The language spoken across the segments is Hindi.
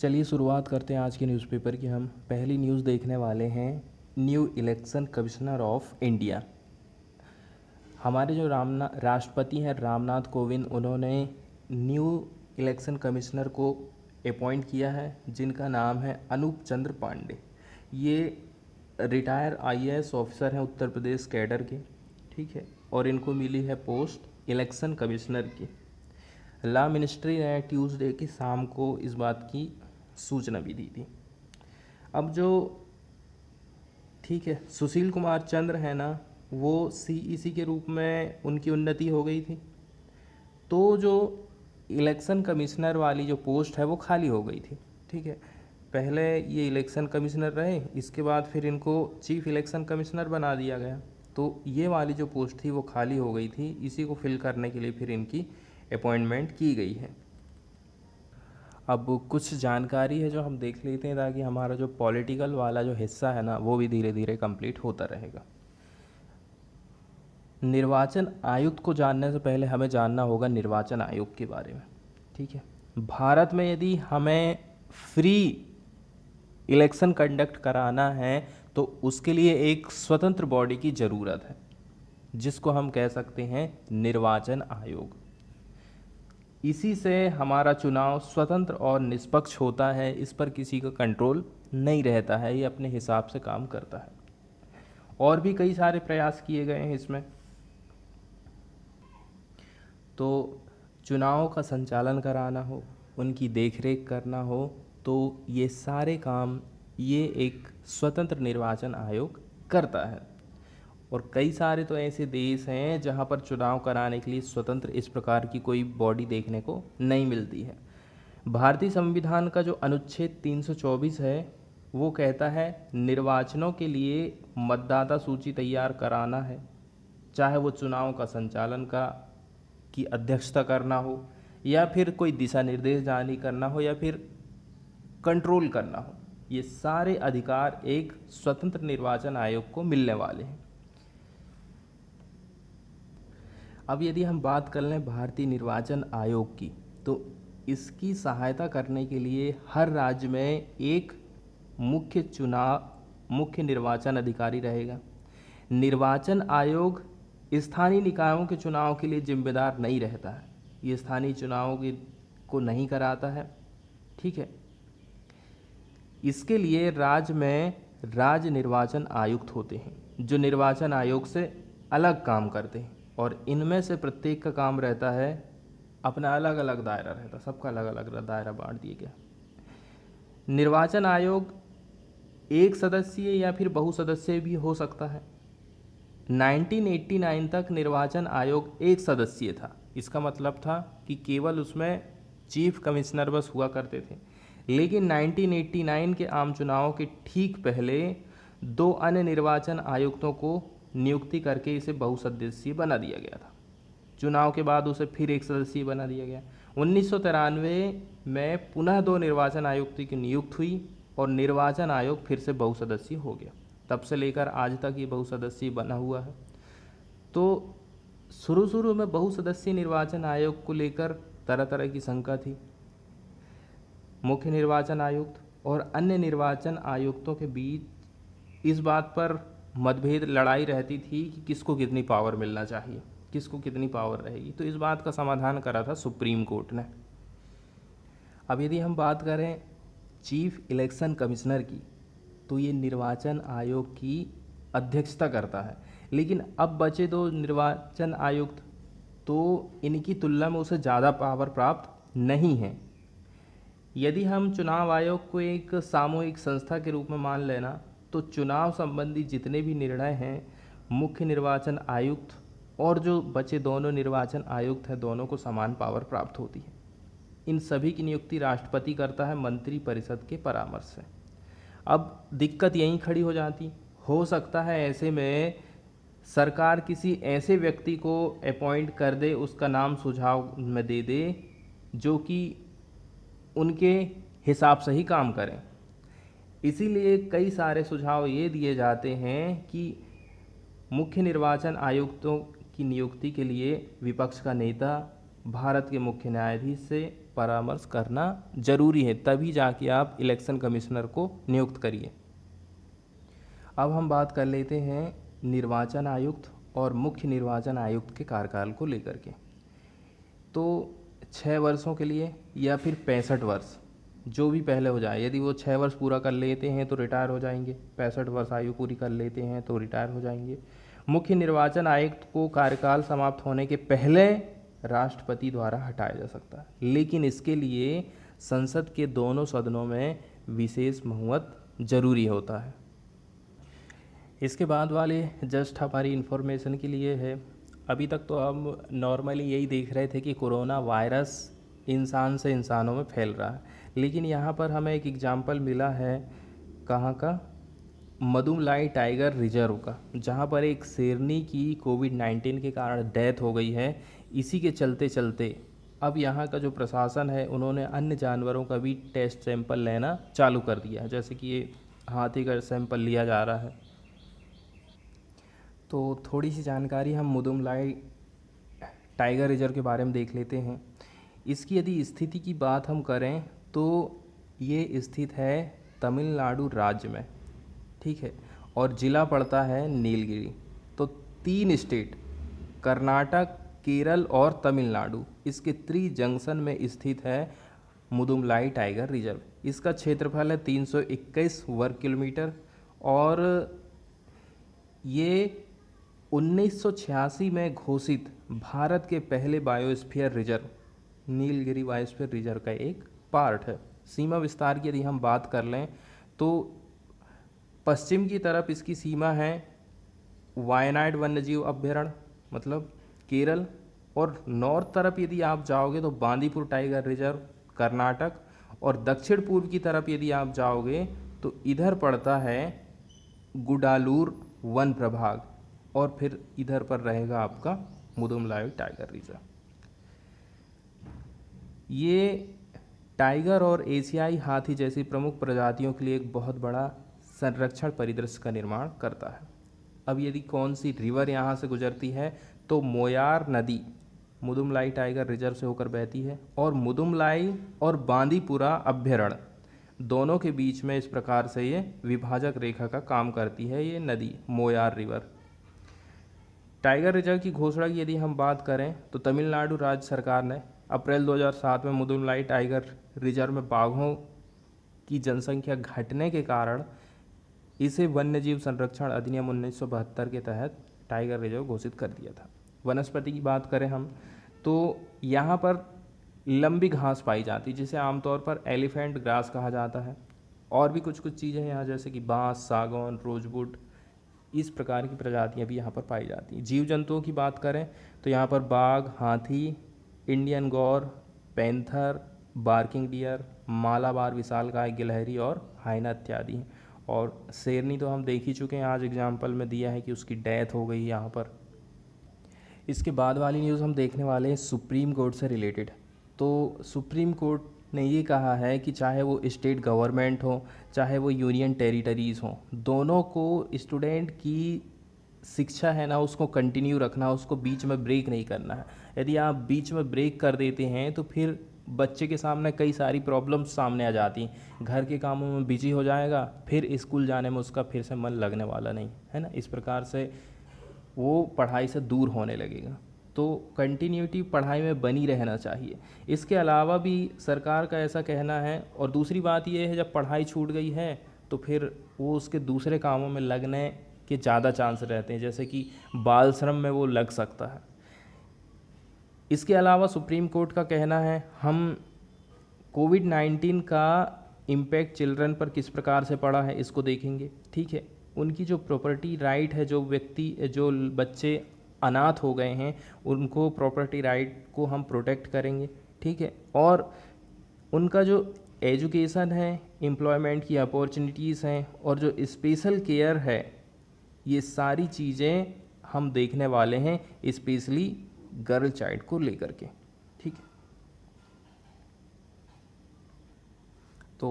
चलिए शुरुआत करते हैं आज के न्यूज़पेपर की। हम पहली न्यूज़ देखने वाले हैं new election commissioner of India. हमारे जो राष्ट्रपति हैं रामनाथ कोविंद, उन्होंने न्यू इलेक्शन कमिश्नर को अपॉइंट किया है जिनका नाम है अनूप चंद्र पांडे। ये रिटायर आईएएस ऑफिसर हैं उत्तर प्रदेश कैडर के, ठीक है, और इनको मिली है पोस्ट इलेक्शन कमिश्नर की। लॉ मिनिस्ट्री ने ट्यूसडे की शाम को इस बात की सूचना भी दी थी। अब जो ठीक है सुशील कुमार चंद्र है ना, वो सीईसी के रूप में उनकी उन्नति हो गई थी, तो जो इलेक्शन कमिश्नर वाली जो पोस्ट है वो खाली हो गई थी। ठीक है, पहले ये इलेक्शन कमिश्नर रहे, इसके बाद फिर इनको चीफ इलेक्शन कमिश्नर बना दिया गया, तो ये वाली जो पोस्ट थी वो खाली हो गई थी। इसी को फिल करने के लिए फिर इनकी अपॉइंटमेंट की गई है। अब कुछ जानकारी है जो हम देख लेते हैं ताकि हमारा जो पॉलिटिकल वाला जो हिस्सा है ना वो भी धीरे धीरे कंप्लीट होता रहेगा। निर्वाचन आयुक्त को जानने से पहले हमें जानना होगा निर्वाचन आयोग के बारे में। ठीक है, भारत में यदि हमें फ्री इलेक्शन कंडक्ट कराना है तो उसके लिए एक स्वतंत्र बॉडी की ज़रूरत है जिसको हम कह सकते हैं निर्वाचन आयोग। इसी से हमारा चुनाव स्वतंत्र और निष्पक्ष होता है, इस पर किसी का कंट्रोल नहीं रहता है, ये अपने हिसाब से काम करता है। और भी कई सारे प्रयास किए गए हैं इसमें। तो चुनाव का संचालन कराना हो, उनकी देखरेख करना हो, तो ये सारे काम ये एक स्वतंत्र निर्वाचन आयोग करता है। और कई सारे तो ऐसे देश हैं जहां पर चुनाव कराने के लिए स्वतंत्र इस प्रकार की कोई बॉडी देखने को नहीं मिलती है। भारतीय संविधान का जो अनुच्छेद 324 है वो कहता है निर्वाचनों के लिए मतदाता सूची तैयार कराना है, चाहे वो चुनाव का संचालन की अध्यक्षता करना हो या फिर कोई दिशा निर्देश जारी करना हो या फिर कंट्रोल करना हो, ये सारे अधिकार एक स्वतंत्र निर्वाचन आयोग को मिलने वाले हैं। अब यदि हम बात कर लें भारतीय निर्वाचन आयोग की, तो इसकी सहायता करने के लिए हर राज्य में एक मुख्य निर्वाचन अधिकारी रहेगा। निर्वाचन आयोग स्थानीय निकायों के चुनाव के लिए जिम्मेदार नहीं रहता है, ये स्थानीय चुनावों को नहीं कराता है। ठीक है, इसके लिए राज्य में राज्य निर्वाचन आयुक्त होते हैं जो निर्वाचन आयोग से अलग काम करते हैं, और इनमें से प्रत्येक का काम रहता है अपना अलग अलग दायरा रहता, सबका अलग अलग दायरा बांट दिया गया। निर्वाचन आयोग एक सदस्यीय या फिर बहुसदस्यीय भी हो सकता है। 1989 तक निर्वाचन आयोग एक सदस्यीय था। इसका मतलब था कि केवल उसमें चीफ कमिश्नर बस हुआ करते थे, लेकिन 1989 के आम चुनाव के ठीक पहले दो अन्य निर्वाचन आयुक्तों को नियुक्ति करके इसे बहुसदस्यीय बना दिया गया था। चुनाव के बाद उसे फिर एक सदस्यीय बना दिया गया। 1993 में पुनः दो निर्वाचन आयुक्त की नियुक्ति हुई और निर्वाचन आयोग फिर से बहुसदस्यीय हो गया। तब से लेकर आज तक ये बहुसदस्यीय बना हुआ है। तो शुरू में बहुसदस्यीय निर्वाचन आयोग को लेकर तरह तरह की शंका थी। मुख्य निर्वाचन आयुक्त और अन्य निर्वाचन आयुक्तों के बीच इस बात पर मतभेद लड़ाई रहती थी कि किसको कितनी पावर मिलना चाहिए, किसको कितनी पावर रहेगी। तो इस बात का समाधान करा था सुप्रीम कोर्ट ने। अब यदि हम बात करें चीफ इलेक्शन कमिश्नर की, तो ये निर्वाचन आयोग की अध्यक्षता करता है, लेकिन अब बचे दो निर्वाचन आयुक्त तो इनकी तुलना में उसे ज़्यादा पावर प्राप्त नहीं है। यदि हम चुनाव आयोग को एक सामूहिक संस्था के रूप में मान लेना, तो चुनाव संबंधी जितने भी निर्णय हैं मुख्य निर्वाचन आयुक्त और जो बचे दोनों निर्वाचन आयुक्त हैं दोनों को समान पावर प्राप्त होती है। इन सभी की नियुक्ति राष्ट्रपति करता है मंत्री परिषद के परामर्श से। अब दिक्कत यहीं खड़ी हो जाती, हो सकता है ऐसे में सरकार किसी ऐसे व्यक्ति को अपॉइंट कर दे, उसका नाम सुझाव में दे दे जो कि उनके हिसाब से ही काम करें। इसीलिए कई सारे सुझाव ये दिए जाते हैं कि मुख्य निर्वाचन आयुक्तों की नियुक्ति के लिए विपक्ष का नेता भारत के मुख्य न्यायाधीश से परामर्श करना जरूरी है, तभी जाके आप इलेक्शन कमिश्नर को नियुक्त करिए। अब हम बात कर लेते हैं निर्वाचन आयुक्त और मुख्य निर्वाचन आयुक्त के कार्यकाल को लेकर के। तो 6 वर्षों के लिए या फिर 65 वर्ष, जो भी पहले हो जाए। यदि वो 6 वर्ष पूरा कर लेते हैं तो रिटायर हो जाएंगे, 65 वर्ष आयु पूरी कर लेते हैं तो रिटायर हो जाएंगे। मुख्य निर्वाचन आयुक्त को कार्यकाल समाप्त होने के पहले राष्ट्रपति द्वारा हटाया जा सकता है, लेकिन इसके लिए संसद के दोनों सदनों में विशेष बहुमत जरूरी होता है। इसके बाद वाले जस्ट हमारी इन्फॉर्मेशन के लिए है। अभी तक तो हम नॉर्मली यही देख रहे थे कि कोरोना वायरस इंसान से इंसानों में फैल रहा है, लेकिन यहाँ पर हमें एक एग्जाम्पल मिला है, कहाँ का, मदुमलाई टाइगर रिजर्व का, जहाँ पर एक शेरनी की कोविड-19 के कारण डेथ हो गई है। इसी के चलते चलते अब यहाँ का जो प्रशासन है उन्होंने अन्य जानवरों का भी टेस्ट सैंपल लेना चालू कर दिया है, जैसे कि ये हाथी का सैंपल लिया जा रहा है। तो थोड़ी सी जानकारी हम मुदुमलाई टाइगर रिजर्व के बारे में देख लेते हैं। इसकी यदि स्थिति की बात हम करें तो ये स्थित है तमिलनाडु राज्य में, ठीक है, और ज़िला पड़ता है नीलगिरी। तो 3 स्टेट कर्नाटक, केरल और तमिलनाडु, इसके त्रि जंक्शन में स्थित है मुदुमलाई टाइगर रिजर्व। इसका क्षेत्रफल है 321 वर्ग किलोमीटर और ये 1986 में घोषित भारत के पहले biosphere reserve, Nilgiri biosphere reserve का एक पार्ट है। सीमा विस्तार की यदि हम बात कर लें तो पश्चिम की तरफ इसकी सीमा है वायनाड वन्यजीव अभ्यारण्य, मतलब केरल, और नॉर्थ तरफ यदि आप जाओगे तो बांदीपुर टाइगर रिजर्व कर्नाटक, और दक्षिण पूर्व की तरफ यदि आप जाओगे तो इधर पड़ता है गुडालूर वन प्रभाग, और फिर इधर पर रहेगा आपका मुदुमलाई टाइगर रिजर्व। ये टाइगर और एशियाई हाथी जैसी प्रमुख प्रजातियों के लिए एक बहुत बड़ा संरक्षण परिदृश्य का निर्माण करता है। अब यदि कौन सी रिवर यहाँ से गुजरती है तो मोयार नदी मुदुमलाई टाइगर रिजर्व से होकर बहती है, और मुदुमलाई और बांदीपुरा अभ्यारण्य दोनों के बीच में इस प्रकार से ये विभाजक रेखा का काम करती है ये नदी मोयार रिवर। टाइगर रिजर्व की घोषणा की यदि हम बात करें तो तमिलनाडु राज्य सरकार ने अप्रैल 2007 में मुदुमलाई टाइगर रिजर्व में बाघों की जनसंख्या घटने के कारण इसे वन्यजीव संरक्षण अधिनियम 1972 के तहत टाइगर रिजर्व घोषित कर दिया था। वनस्पति की बात करें हम तो यहाँ पर लंबी घास पाई जाती है जिसे आमतौर पर एलिफेंट ग्रास कहा जाता है, और भी कुछ चीज़ें यहाँ जैसे कि बांस, सागौन, रोजवुड, इस प्रकार की प्रजातियाँ भी यहाँ पर पाई जाती हैं। जीव जंतुओं की बात करें तो यहाँ पर बाघ, हाथी, इंडियन गौर, पैंथर, बार्किंग डियर, मालाबार विशालकाय गिलहरी और हाइना इत्यादि हैं। और शेरनी तो हम देख ही चुके हैं, आज एग्जाम्पल में दिया है कि उसकी डेथ हो गई यहाँ पर। इसके बाद वाली न्यूज़ हम देखने वाले हैं सुप्रीम कोर्ट से रिलेटेड। तो सुप्रीम कोर्ट ने ये कहा है कि चाहे वो स्टेट गवर्नमेंट हो चाहे वो यूनियन टेरिटरीज़ हों, दोनों को स्टूडेंट की शिक्षा है ना उसको कंटिन्यू रखना, उसको बीच में ब्रेक नहीं करना है। यदि आप बीच में ब्रेक कर देते हैं तो फिर बच्चे के सामने कई सारी प्रॉब्लम्स सामने आ जाती हैं, घर के कामों में बिजी हो जाएगा, फिर स्कूल जाने में उसका फिर से मन लगने वाला नहीं है ना, इस प्रकार से वो पढ़ाई से दूर होने लगेगा। तो कंटिन्यूटी पढ़ाई में बनी रहना चाहिए। इसके अलावा भी सरकार का ऐसा कहना है, और दूसरी बात ये है जब पढ़ाई छूट गई है तो फिर वो उसके दूसरे कामों में लगने के ज़्यादा चांस रहते हैं, जैसे कि बाल श्रम में वो लग सकता है। इसके अलावा सुप्रीम कोर्ट का कहना है हम कोविड-19 का इम्पैक्ट चिल्ड्रन पर किस प्रकार से पड़ा है इसको देखेंगे, ठीक है। उनकी जो प्रॉपर्टी राइट है, जो बच्चे अनाथ हो गए हैं उनको प्रॉपर्टी राइट को हम प्रोटेक्ट करेंगे, ठीक है। और उनका जो एजुकेशन है, एम्प्लॉयमेंट की अपॉर्चुनिटीज़ हैं और जो स्पेशल केयर है, ये सारी चीज़ें हम देखने वाले हैं, स्पेशली गर्ल चाइल्ड को लेकर के, ठीक है। तो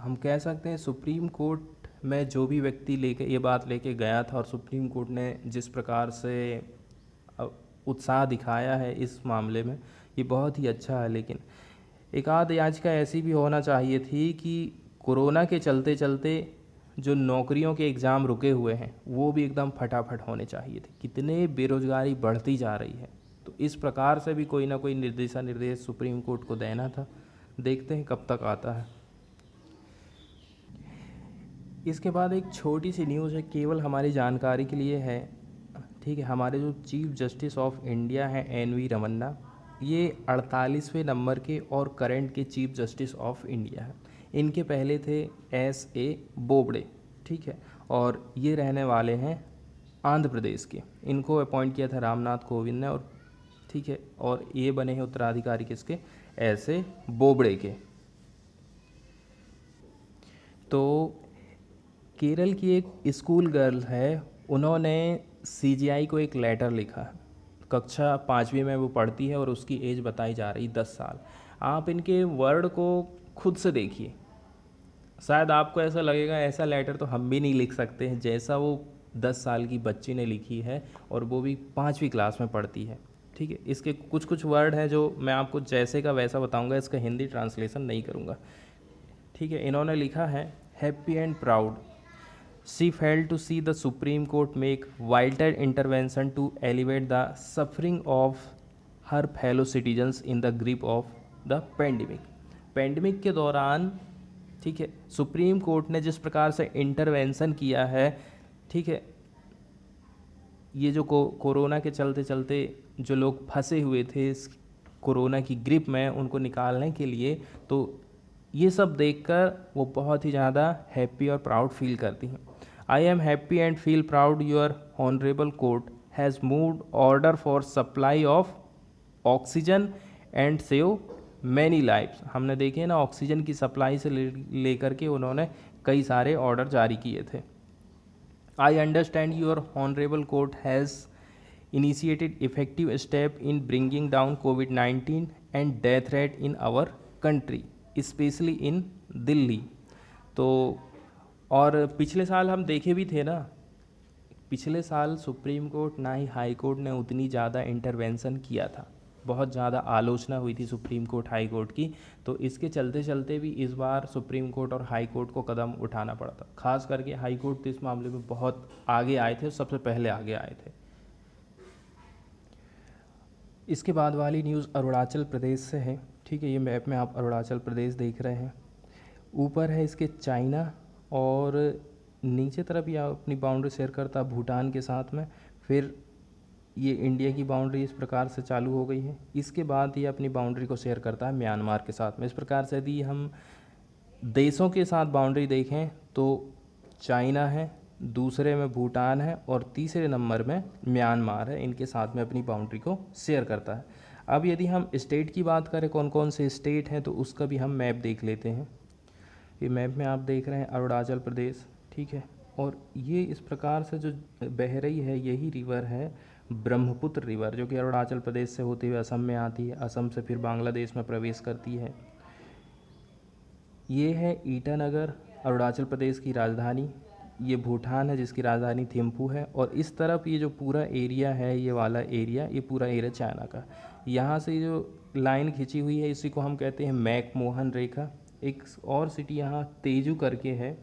हम कह सकते हैं सुप्रीम कोर्ट में जो भी व्यक्ति लेके ये बात लेके गया था और सुप्रीम कोर्ट ने जिस प्रकार से उत्साह दिखाया है इस मामले में, ये बहुत ही अच्छा है। लेकिन एक आध याचिका ऐसी भी होना चाहिए थी कि कोरोना के चलते चलते जो नौकरियों के एग्ज़ाम रुके हुए हैं वो भी एकदम फटाफट होने चाहिए थे। कितने बेरोज़गारी बढ़ती जा रही है, तो इस प्रकार से भी कोई ना कोई निर्देश सुप्रीम कोर्ट को देना था। देखते हैं कब तक आता है। इसके बाद एक छोटी सी न्यूज़ है, केवल हमारी जानकारी के लिए है, ठीक है। हमारे जो चीफ जस्टिस ऑफ इंडिया हैं एन.वी. रमन्ना, ये 48वें नंबर के और करंट के चीफ जस्टिस ऑफ इंडिया हैं। इनके पहले थे S.A. बोबड़े, ठीक है, और ये रहने वाले हैं आंध्र प्रदेश के। इनको अपॉइंट किया था रामनाथ कोविंद ने, और ठीक है, और ये बने हैं उत्तराधिकारी किसके, S.A. बोबड़े के। तो केरल की एक स्कूल गर्ल है, उन्होंने CGI को एक लेटर लिखा। कक्षा 5वीं में वो पढ़ती है और उसकी एज बताई जा रही 10 साल। आप इनके वर्ड को खुद से देखिए, शायद आपको ऐसा लगेगा ऐसा लेटर तो हम भी नहीं लिख सकते हैं जैसा वो 10 साल की बच्ची ने लिखी है, और वो भी 5वीं क्लास में पढ़ती है, ठीक है। इसके कुछ कुछ वर्ड हैं जो मैं आपको जैसे का वैसा बताऊंगा, इसका हिंदी ट्रांसलेशन नहीं करूंगा, ठीक है। इन्होंने लिखा है, happy and proud she felt to see the Supreme Court make vital intervention to elevate the suffering of her fellow citizens in the grip of the pandemic। Pandemic के दौरान, ठीक है, सुप्रीम कोर्ट ने जिस प्रकार से इंटरवेंशन किया है, ठीक है, ये जो कोरोना के चलते चलते जो लोग फंसे हुए थे इस कोरोना की ग्रिप में, उनको निकालने के लिए, तो ये सब देखकर वो बहुत ही ज़्यादा हैप्पी और प्राउड फील करती हैं। I am happy and feel proud your honourable court has moved order for supply of oxygen and save many lifes. हमने देखे ना, ऑक्सीजन की सप्लाई से लेकर के उन्होंने कई सारे ऑर्डर जारी किए थे। I understand your honourable court has initiated effective step in bringing down COVID-19 and death rate in our country, especially in Delhi. तो और पिछले साल हम देखे भी थे ना, पिछले साल सुप्रीम कोर्ट ना ही हाई कोर्ट ने उतनी ज़्यादा इंटरवेंशन किया था, बहुत ज़्यादा आलोचना हुई थी सुप्रीम कोर्ट हाई कोर्ट की। तो इसके चलते चलते भी इस बार सुप्रीम कोर्ट और हाई कोर्ट को कदम उठाना पड़ा था। खास करके हाई कोर्ट तो इस मामले में बहुत आगे आए थे, सबसे पहले आगे आए थे। इसके बाद वाली न्यूज़ अरुणाचल प्रदेश से है, ठीक है। ये मैप में आप अरुणाचल प्रदेश देख रहे हैं, ऊपर है इसके चाइना, और नीचे तरफ ये अपनी बाउंड्री शेयर करता भूटान के साथ में। फिर ये इंडिया की बाउंड्री इस प्रकार से चालू हो गई है। इसके बाद ये अपनी बाउंड्री को शेयर करता है म्यांमार के साथ में। इस प्रकार से यदि हम देशों के साथ बाउंड्री देखें तो चाइना है, दूसरे में भूटान है, और तीसरे नंबर में म्यांमार है। इनके साथ में अपनी बाउंड्री को शेयर करता है। अब यदि हम स्टेट की बात करें, कौन कौन से स्टेट हैं, तो उसका भी हम मैप देख लेते हैं। ये मैप में आप देख रहे हैं अरुणाचल प्रदेश, ठीक है। और ये इस प्रकार से जो बह रही है, यही रिवर है ब्रह्मपुत्र रिवर, जो कि अरुणाचल प्रदेश से होते हुए असम में आती है, असम से फिर बांग्लादेश में प्रवेश करती है। ये है ईटानगर, अरुणाचल प्रदेश की राजधानी। ये भूटान है जिसकी राजधानी थिम्पू है। और इस तरफ ये जो पूरा एरिया है, ये वाला एरिया, ये पूरा एरिया चाइना का। यहाँ से जो लाइन खिंची हुई है, इसी को हम कहते हैं मैकमोहन रेखा। एक और सिटी यहाँ तेजू करके है।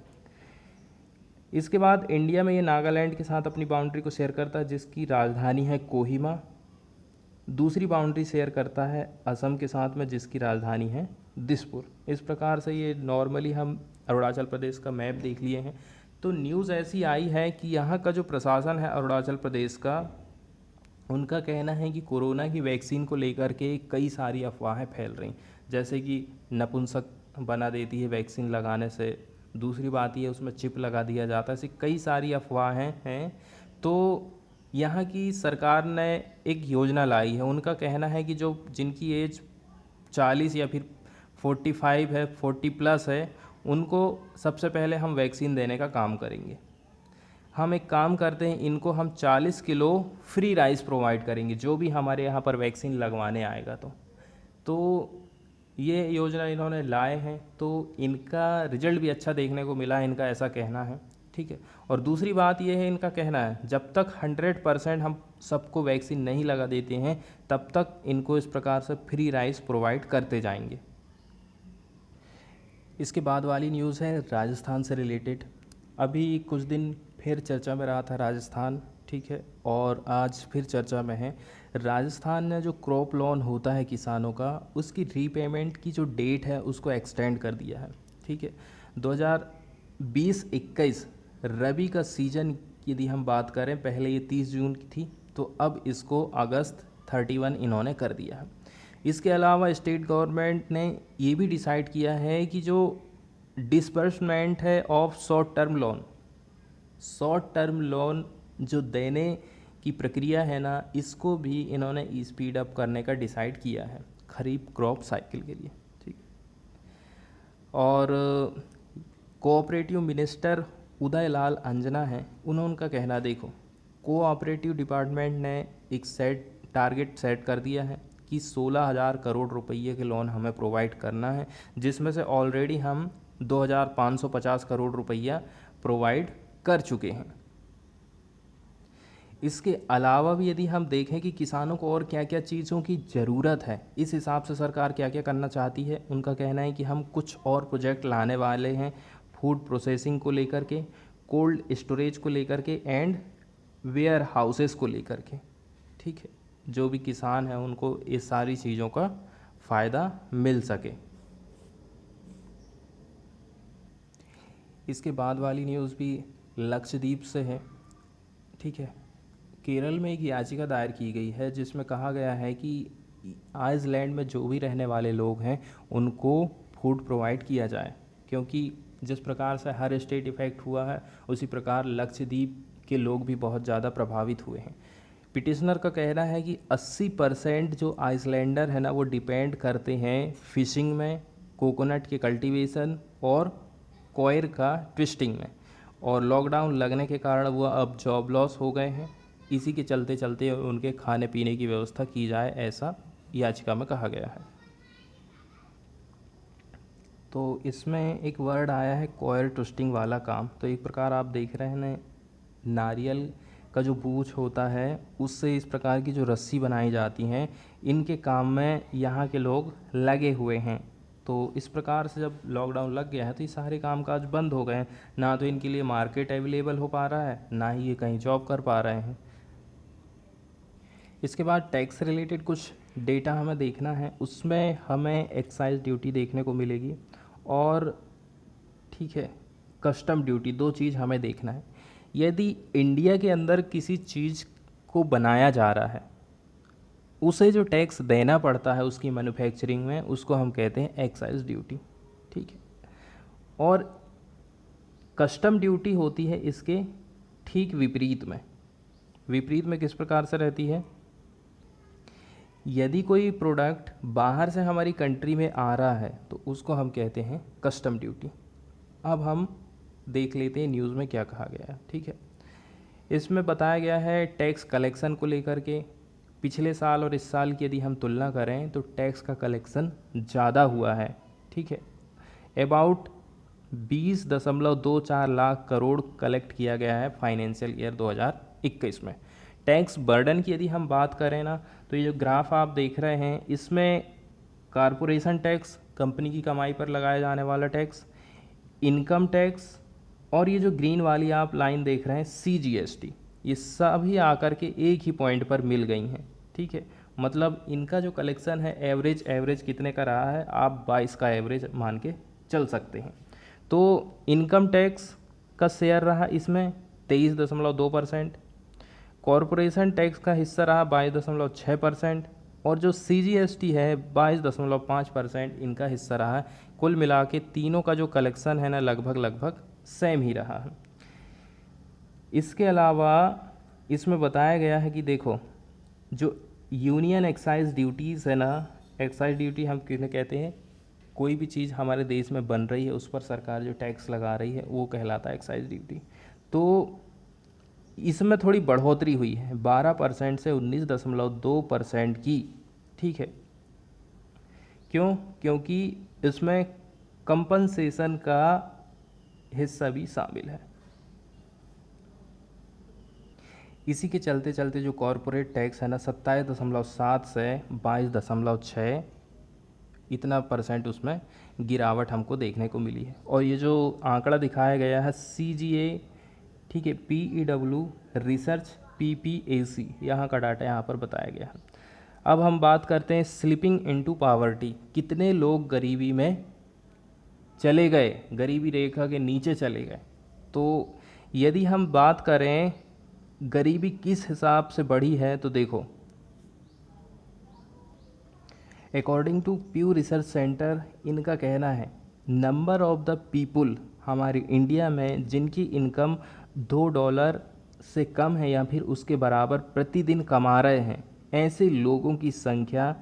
इसके बाद इंडिया में ये नागालैंड के साथ अपनी बाउंड्री को शेयर करता है, जिसकी राजधानी है कोहिमा। दूसरी बाउंड्री शेयर करता है असम के साथ में, जिसकी राजधानी है दिसपुर। इस प्रकार से ये नॉर्मली हम अरुणाचल प्रदेश का मैप देख लिए हैं। तो न्यूज़ ऐसी आई है कि यहाँ का जो प्रशासन है अरुणाचल प्रदेश का, उनका कहना है कि कोरोना की वैक्सीन को लेकर के कई सारी अफवाहें फैल रही, जैसे कि नपुंसक बना देती है वैक्सीन लगाने से। दूसरी बात ये, उसमें चिप लगा दिया जाता है। ऐसी कई सारी अफवाहें हैं। तो यहाँ की सरकार ने एक योजना लाई है। उनका कहना है कि जो जिनकी एज 40 या फिर 45 है, 40+ है, उनको सबसे पहले हम वैक्सीन देने का काम करेंगे। हम एक काम करते हैं, इनको हम 40 किलो फ्री राइस प्रोवाइड करेंगे, जो भी हमारे यहाँ पर वैक्सीन लगवाने आएगा। तो ये योजना इन्होंने लाए हैं, तो इनका रिजल्ट भी अच्छा देखने को मिला है, इनका ऐसा कहना है, ठीक है। और दूसरी बात ये है, इनका कहना है जब तक 100% हम सबको वैक्सीन नहीं लगा देते हैं, तब तक इनको इस प्रकार से फ्री राइस प्रोवाइड करते जाएंगे। इसके बाद वाली न्यूज़ है राजस्थान से रिलेटेड। अभी कुछ दिन फिर चर्चा में रहा था राजस्थान, ठीक है, और आज फिर चर्चा में है। राजस्थान ने जो क्रॉप लोन होता है किसानों का, उसकी रीपेमेंट की जो डेट है उसको एक्सटेंड कर दिया है, ठीक है। 2020-21 रबी का सीजन यदि हम बात करें, पहले ये 30 जून की थी, तो अब इसको अगस्त 31 इन्होंने कर दिया है। इसके अलावा स्टेट गवर्नमेंट ने ये भी डिसाइड किया है कि जो डिसबर्समेंट है ऑफ शॉर्ट टर्म लोन जो देने की प्रक्रिया है ना, इसको भी इन्होंने स्पीड अप करने का डिसाइड किया है खरीफ क्रॉप साइकिल के लिए, ठीक। और कोऑपरेटिव मिनिस्टर उदय लाल अंजना हैं, उन्होंने उनका कहना देखो, कोऑपरेटिव डिपार्टमेंट ने एक टारगेट सेट कर दिया है कि 16,000 करोड़ रुपये के लोन हमें प्रोवाइड करना है, जिसमें से ऑलरेडी हम 2,550 करोड़ रुपया प्रोवाइड कर चुके हैं। इसके अलावा भी यदि हम देखें कि किसानों को और क्या क्या चीज़ों की ज़रूरत है, इस हिसाब से सरकार क्या क्या करना चाहती है, उनका कहना है कि हम कुछ और प्रोजेक्ट लाने वाले हैं फूड प्रोसेसिंग को लेकर के, कोल्ड स्टोरेज को लेकर के एंड वेयर हाउसेस को लेकर के, ठीक है, जो भी किसान हैं उनको इस सारी चीज़ों का फ़ायदा मिल सके। इसके बाद वाली न्यूज़ भी लक्षद्वीप से है, ठीक है। केरल में एक याचिका दायर की गई है जिसमें कहा गया है कि आइसलैंड में जो भी रहने वाले लोग हैं उनको फूड प्रोवाइड किया जाए, क्योंकि जिस प्रकार से हर स्टेट इफ़ेक्ट हुआ है उसी प्रकार लक्षद्वीप के लोग भी बहुत ज़्यादा प्रभावित हुए हैं। पिटिशनर का कहना है कि 80% जो आइसलैंडर है ना, वो डिपेंड करते हैं फिशिंग में, कोकोनट के कल्टीवेशन और कॉयर का ट्विस्टिंग में, और लॉकडाउन लगने के कारण वो अब जॉब लॉस हो गए हैं। इसी के चलते चलते उनके खाने पीने की व्यवस्था की जाए, ऐसा याचिका में कहा गया है। तो इसमें एक वर्ड आया है कॉयर ट्विस्टिंग वाला काम। तो एक प्रकार आप देख रहे हैं, नारियल का जो बूच होता है उससे इस प्रकार की जो रस्सी बनाई जाती हैं, इनके काम में यहाँ के लोग लगे हुए हैं। तो इस प्रकार से जब लॉकडाउन लग गया है तो ये सारे कामकाज बंद हो गए हैं, ना तो इनके लिए मार्केट अवेलेबल हो पा रहा है, ना ही ये कहीं जॉब कर पा रहे हैं। इसके बाद टैक्स रिलेटेड कुछ डेटा हमें देखना है, उसमें हमें एक्साइज ड्यूटी देखने को मिलेगी और, ठीक है, कस्टम ड्यूटी, दो चीज़ हमें देखना है। यदि इंडिया के अंदर किसी चीज़ को बनाया जा रहा है, उसे जो टैक्स देना पड़ता है उसकी मैन्युफैक्चरिंग में, उसको हम कहते हैं एक्साइज ड्यूटी, ठीक है। और कस्टम ड्यूटी होती है इसके ठीक विपरीत में। विपरीत में किस प्रकार से रहती है? यदि कोई प्रोडक्ट बाहर से हमारी कंट्री में आ रहा है तो उसको हम कहते हैं कस्टम ड्यूटी। अब हम देख लेते हैं न्यूज़ में क्या कहा गया है, ठीक है। इसमें बताया गया है टैक्स कलेक्शन को लेकर के, पिछले साल और इस साल की यदि हम तुलना करें तो टैक्स का कलेक्शन ज़्यादा हुआ है, ठीक है। अबाउट 20.24 लाख करोड़ कलेक्ट किया गया है फाइनेंशियल ईयर 2021 में। टैक्स बर्डन की यदि हम बात करें ना, तो ये जो ग्राफ आप देख रहे हैं इसमें कारपोरेशन टैक्स, कंपनी की कमाई पर लगाया जाने वाला टैक्स, इनकम टैक्स, और ये जो ग्रीन वाली आप लाइन देख रहे हैं CGST, ये सभी आकर के एक ही पॉइंट पर मिल गई हैं, ठीक है। मतलब इनका जो कलेक्शन है एवरेज कितने का रहा है, आप 22 का एवरेज मान के चल सकते हैं। तो इनकम टैक्स का शेयर रहा इसमें 23.2%, कॉरपोरेशन टैक्स का हिस्सा रहा 22.6%, और जो CGST है 22.5% इनका हिस्सा रहा है। कुल मिला के तीनों का जो कलेक्शन है ना, लगभग सेम ही रहा है। इसके अलावा इसमें बताया गया है कि देखो, जो यूनियन एक्साइज ड्यूटीज़ है ना, एक्साइज ड्यूटी हम किन्हें कहते हैं, कोई भी चीज़ हमारे देश में बन रही है उस पर सरकार जो टैक्स लगा रही है वो कहलाता है एक्साइज ड्यूटी। तो इसमें थोड़ी बढ़ोतरी हुई है 12% से 19.2% की, ठीक है। क्यों? क्योंकि इसमें कंपनसेशन का हिस्सा भी शामिल है। इसी के चलते चलते जो कॉरपोरेट टैक्स है ना 27.7 से 22.6 इतना परसेंट उसमें गिरावट हमको देखने को मिली है। और ये जो आंकड़ा दिखाया गया है CGA, ठीक है, PEW रिसर्च PPAC, यहाँ का डाटा यहाँ पर बताया गया है। अब हम बात करते हैं स्लिपिंग इनटू पॉवर्टी, कितने लोग गरीबी में चले गए, गरीबी रेखा के नीचे चले गए। तो यदि हम बात करें गरीबी किस हिसाब से बढ़ी है, तो देखो according to Pew research centre, इनका कहना है नंबर ऑफ द पीपुल हमारे इंडिया में जिनकी इनकम $2 से कम है या फिर उसके बराबर प्रतिदिन कमा रहे हैं, ऐसे लोगों की संख्या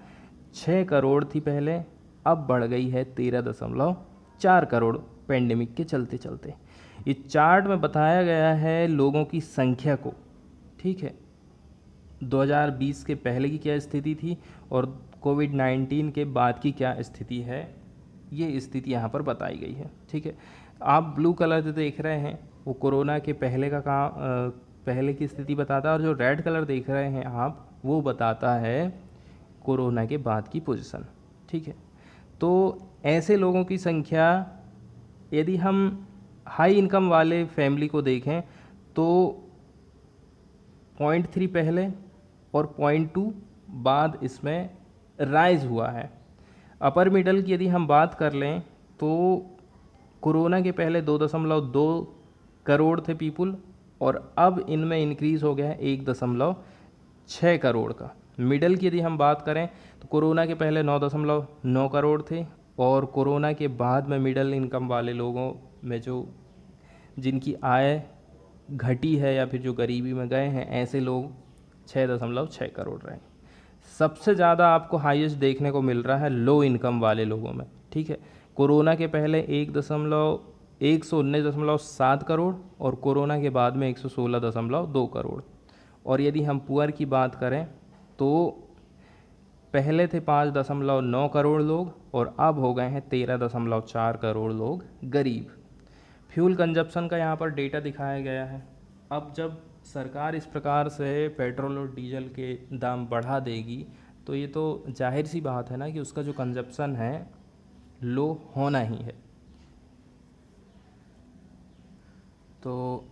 6 करोड़ थी पहले, अब बढ़ गई है 13.4 करोड़ पेंडेमिक के चलते चलते। ये चार्ट में बताया गया है लोगों की संख्या को, ठीक है, 2020 के पहले की क्या स्थिति थी और कोविड-19 के बाद की क्या स्थिति है, ये स्थिति यहाँ पर बताई गई है, ठीक है। आप ब्लू कलर जो देख रहे हैं वो कोरोना के पहले का पहले की स्थिति बताता है, और जो रेड कलर देख रहे हैं आप वो बताता है कोरोना के बाद की पोजीशन, ठीक है। तो ऐसे लोगों की संख्या, यदि हम हाई इनकम वाले फैमिली को देखें तो 0.3 पहले और 0.2 बाद इसमें राइज हुआ है। अपर मिडल की यदि हम बात कर लें तो कोरोना के पहले 2.2 करोड़ थे पीपुल, और अब इनमें इंक्रीज़ हो गया है 1.6 करोड़ का। मिडल की यदि हम बात करें तो कोरोना के पहले 9.9 करोड़ थे, और कोरोना के बाद में मिडल इनकम वाले लोगों में जो जिनकी आय घटी है या फिर जो गरीबी में गए हैं, ऐसे लोग 6.6 करोड़ रहे। सबसे ज़्यादा आपको हाईएस्ट देखने को मिल रहा है लो इनकम वाले लोगों में, ठीक है। कोरोना के पहले 119.7 करोड़ और कोरोना के बाद में 116.2 करोड़। और यदि हम पुअर की बात करें तो पहले थे 5.9 करोड़ लोग और अब हो गए हैं 13.4 करोड़ लोग गरीब। फ्यूल कंजप्शन का यहाँ पर डेटा दिखाया गया है। अब जब सरकार इस प्रकार से पेट्रोल और डीजल के दाम बढ़ा देगी तो ये तो जाहिर सी बात है ना कि उसका जो कंजप्शन है लो होना ही है। तो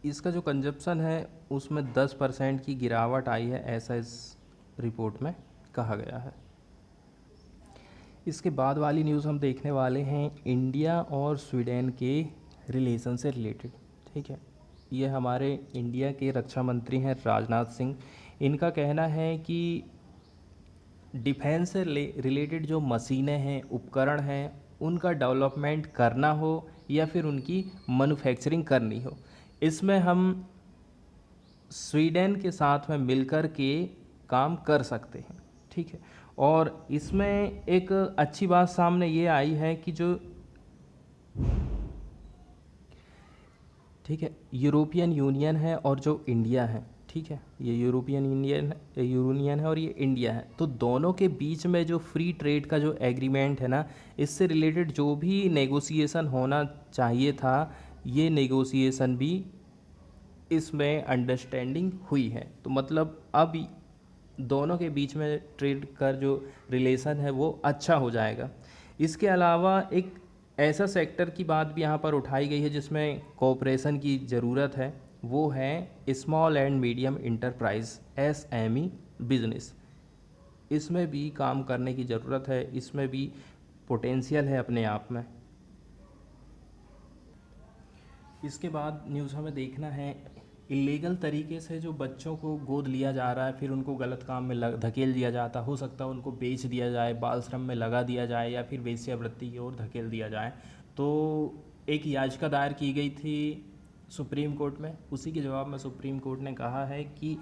इसका जो कंजप्शन है उसमें 10% की गिरावट आई है, ऐसा इस रिपोर्ट में कहा गया है। इसके बाद वाली न्यूज़ हम देखने वाले हैं इंडिया और स्वीडन के रिलेशन से रिलेटेड, ठीक है। ये हमारे इंडिया के रक्षा मंत्री हैं राजनाथ सिंह। इनका कहना है कि डिफेंस से रिलेटेड जो मशीनें हैं, उपकरण हैं, उनका डेवलपमेंट करना हो या फिर उनकी मैन्युफैक्चरिंग करनी हो, इसमें हम स्वीडन के साथ में मिलकर के काम कर सकते हैं, ठीक है। और इसमें एक अच्छी बात सामने ये आई है कि जो, ठीक है, यूरोपियन यूनियन है और जो इंडिया है, ठीक है, ये यूरोपियन यूनियन है और ये इंडिया है, तो दोनों के बीच में जो फ्री ट्रेड का जो एग्रीमेंट है ना, इससे रिलेटेड जो भी नेगोशिएशन होना चाहिए था, ये नेगोशिएशन भी इसमें अंडरस्टैंडिंग हुई है। तो मतलब अब दोनों के बीच में ट्रेड का जो रिलेशन है वो अच्छा हो जाएगा। इसके अलावा एक ऐसा सेक्टर की बात भी यहाँ पर उठाई गई है जिसमें कोऑपरेशन की ज़रूरत है, वो है small and medium enterprise SME business. इसमें भी काम करने की ज़रूरत है, इसमें भी पोटेंशियल है अपने आप में। इसके बाद न्यूज़ हमें देखना है इलीगल तरीके से जो बच्चों को गोद लिया जा रहा है, फिर उनको गलत काम में धकेल दिया जाता, हो सकता है उनको बेच दिया जाए, बाल श्रम में लगा दिया जाए या फिर वेश्यावृत्ति की ओर धकेल दिया जाए। तो एक याचिका दायर की गई थी सुप्रीम कोर्ट में, उसी के जवाब में सुप्रीम कोर्ट ने कहा है कि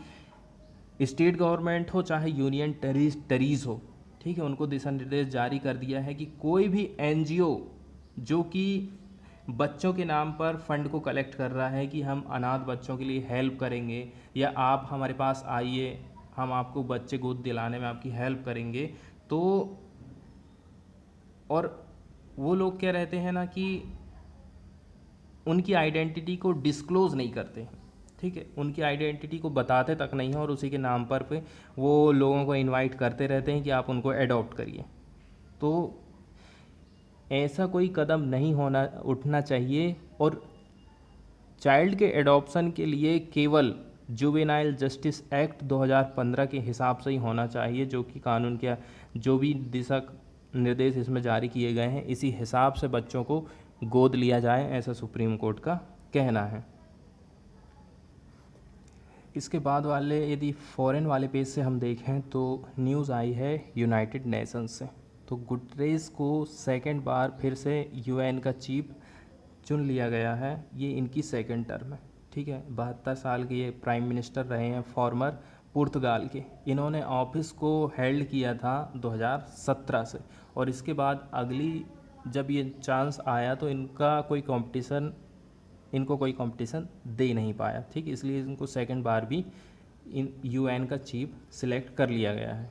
स्टेट गवर्नमेंट हो चाहे यूनियन टेरिटरीज हो, ठीक है, उनको दिशा निर्देश जारी कर दिया है कि कोई भी NGO जो कि बच्चों के नाम पर फंड को कलेक्ट कर रहा है कि हम अनाथ बच्चों के लिए हेल्प करेंगे या आप हमारे पास आइए, हम आपको बच्चे गोद दिलाने में आपकी हेल्प करेंगे, तो और वो लोग क्या रहते हैं ना कि उनकी आइडेंटिटी को डिस्क्लोज़ नहीं करते हैं, ठीक है, उनकी आइडेंटिटी को बताते तक नहीं है और उसी के नाम पर पे वो लोगों को इनवाइट करते रहते हैं कि आप उनको एडॉप्ट करिए। तो ऐसा कोई कदम नहीं होना उठना चाहिए और चाइल्ड के एडॉप्शन के लिए केवल जुवेनाइल जस्टिस एक्ट 2015 के हिसाब से ही होना चाहिए, जो कि कानून के जो भी दिशा निर्देश इसमें जारी किए गए हैं इसी हिसाब से बच्चों को गोद लिया जाए, ऐसा सुप्रीम कोर्ट का कहना है। इसके बाद वाले यदि फॉरेन वाले पेज से हम देखें तो न्यूज़ आई है यूनाइटेड नेशंस से। तो गुटरेस को सेकंड बार फिर से यूएन का चीफ चुन लिया गया है। ये इनकी सेकंड टर्म है, ठीक है। 72 साल के ये प्राइम मिनिस्टर रहे हैं फॉर्मर पुर्तगाल के। इन्होंने ऑफिस को हेल्ड किया था 2017 से, और इसके बाद अगली जब ये चांस आया तो इनको कोई कंपटीशन दे नहीं पाया, ठीक। इसलिए इनको सेकंड बार भी इन यूएन का चीफ सिलेक्ट कर लिया गया है।